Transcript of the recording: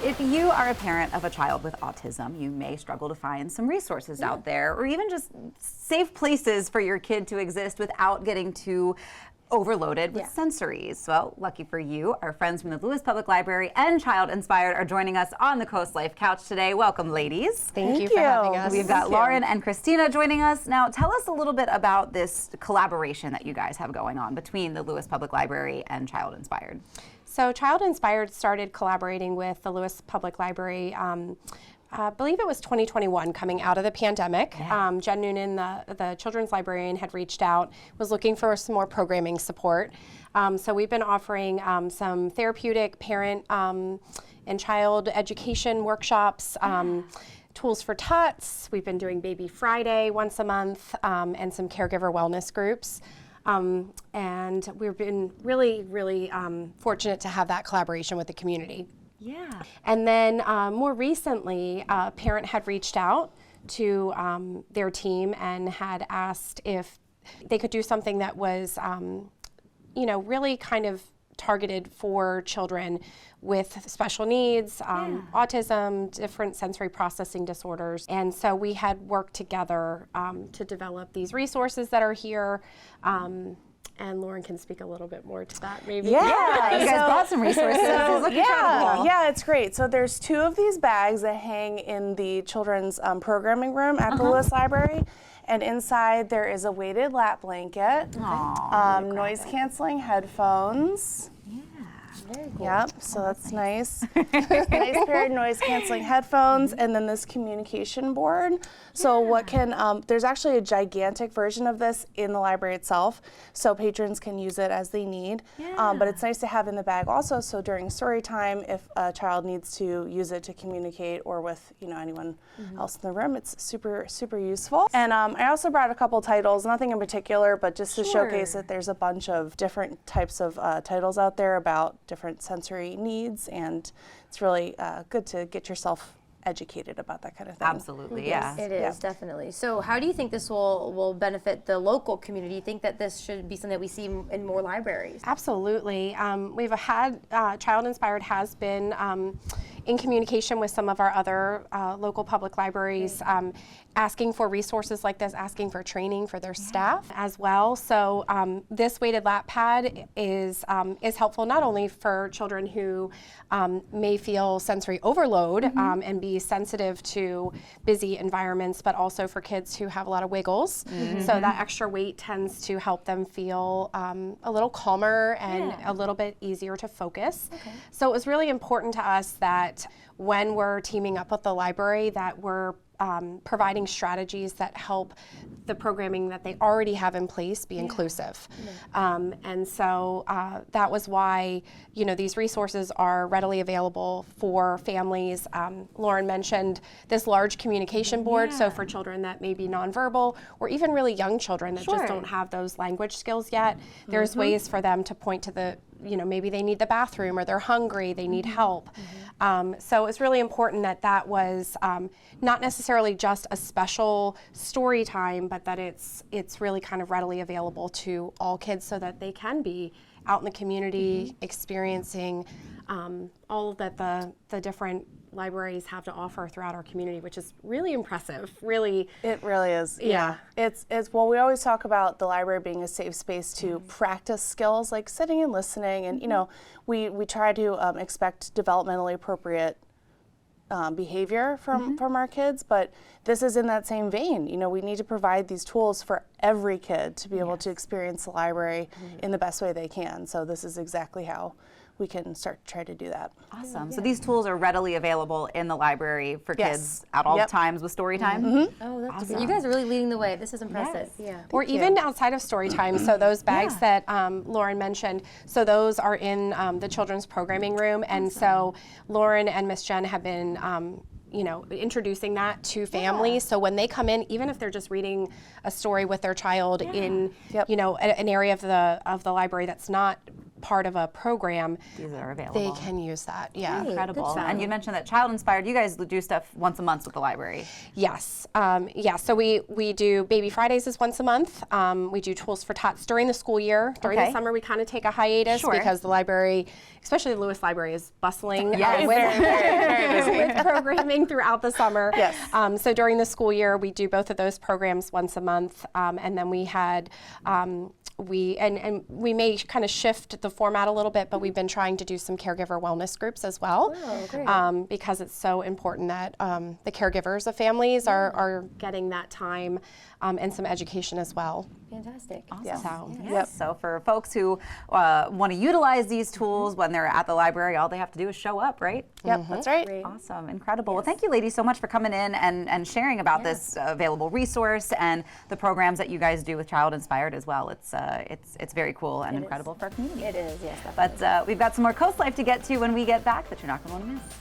If you are a parent of a child with autism, you may struggle to find some resources out there, or even just safe places for your kid to exist without getting too overloaded with sensories. Well, lucky for you, our friends from the Lewes Public Library and Child Inspired are joining us on the CoastLife couch today. Welcome, ladies. Thank you for having us. We've got Lauren and Christina joining us. Now, tell us a little bit about this collaboration that you guys have going on between the Lewes Public Library and Child Inspired. So Child Inspired started collaborating with the Lewes Public Library, I believe it was 2021, coming out of the pandemic. Jen Noonan, the children's librarian, had reached out, was looking for some more programming support. So we've been offering some therapeutic parent and child education workshops, tools for tots. We've been doing Baby Friday once a month, and some caregiver wellness groups. And we've been really, really fortunate to have that collaboration with the community. Yeah. And then more recently, a parent had reached out to their team and had asked if they could do something that was, really kind of targeted for children with special needs, autism, different sensory processing disorders. And so we had worked together to develop these resources that are here. And Lauren can speak a little bit more to that, maybe. Yeah, you guys brought some resources. Yeah, it's great. So there's 2 of these bags that hang in the children's programming room at the Lewes Library. And inside there is a weighted lap blanket, noise canceling headphones. Very cool. Yep, so that's nice. Nice pair of noise canceling headphones, and then this communication board. So what can, there's actually a gigantic version of this in the library itself, so patrons can use it as they need. But it's nice to have in the bag also, so during story time, if a child needs to use it to communicate or with anyone else in the room, it's super, super useful. And I also brought a couple titles, nothing in particular, but just to showcase that there's a bunch of different types of titles out there about different sensory needs, and it's really good to get yourself educated about that kind of thing. Absolutely, yeah. It is, definitely. So how do you think this will benefit the local community? You think that this should be something that we see in more libraries? Absolutely. We've had, Child Inspired has been in communication with some of our other local public libraries, asking for resources like this, asking for training for their staff as well. So this weighted lap pad is helpful not only for children who may feel sensory overload and be sensitive to busy environments, but also for kids who have a lot of wiggles. So that extra weight tends to help them feel a little calmer and a little bit easier to focus. So it was really important to us that when we're teaming up with the library that we're providing strategies that help the programming that they already have in place be inclusive. And so that was why, these resources are readily available for families. Lauren mentioned this large communication board, so for children that may be nonverbal, or even really young children that just don't have those language skills yet, there's ways for them to point to the, maybe they need the bathroom or they're hungry, they need help. So it's really important that was not necessarily just a special story time, but that it's really kind of readily available to all kids so that they can be out in the community experiencing all that the different libraries have to offer throughout our community, which is really impressive. It really is. Yeah. It's well, we always talk about the library being a safe space to practice skills like sitting and listening, and we try to expect developmentally appropriate behavior from our kids, but this is in that same vein. We need to provide these tools for every kid to be able to experience the library in the best way they can. So this is exactly how we can start to try to do that. Awesome. So these tools are readily available in the library for kids at all times with story time? Oh, that's awesome. You guys are really leading the way. This is impressive. Or even outside of story time. So those bags that Lauren mentioned, so those are in the children's programming room. And so Lauren and Miss Jen have been introducing that to families. So when they come in, even if they're just reading a story with their child in, an area of the library that's not part of a program, These are available. they can use that. Yeah. Incredible. And you mentioned that Child Inspired, you guys do stuff once a month with the library. Yes. So we do Baby Fridays is once a month. We do Tools for Tots during the school year. During the summer, we kind of take a hiatus because the library, especially the Lewes Library, is bustling with programming throughout the summer. Yes. So during the school year, we do both of those programs once a month. And then we had we may kind of shift the format a little bit, but we've been trying to do some caregiver wellness groups as well, because it's so important that the caregivers of families are getting that time and some education as well. Fantastic. Awesome. So for folks who want to utilize these tools when they're at the library, all they have to do is show up, right? Yep, that's right. Great. Awesome, incredible. Well, thank you, ladies, so much for coming in and sharing about this available resource and the programs that you guys do with Child Inspired as well. It's very cool and incredible for our community. It is, yes, definitely. But we've got some more Coast Life to get to when we get back that you're not going to want to miss.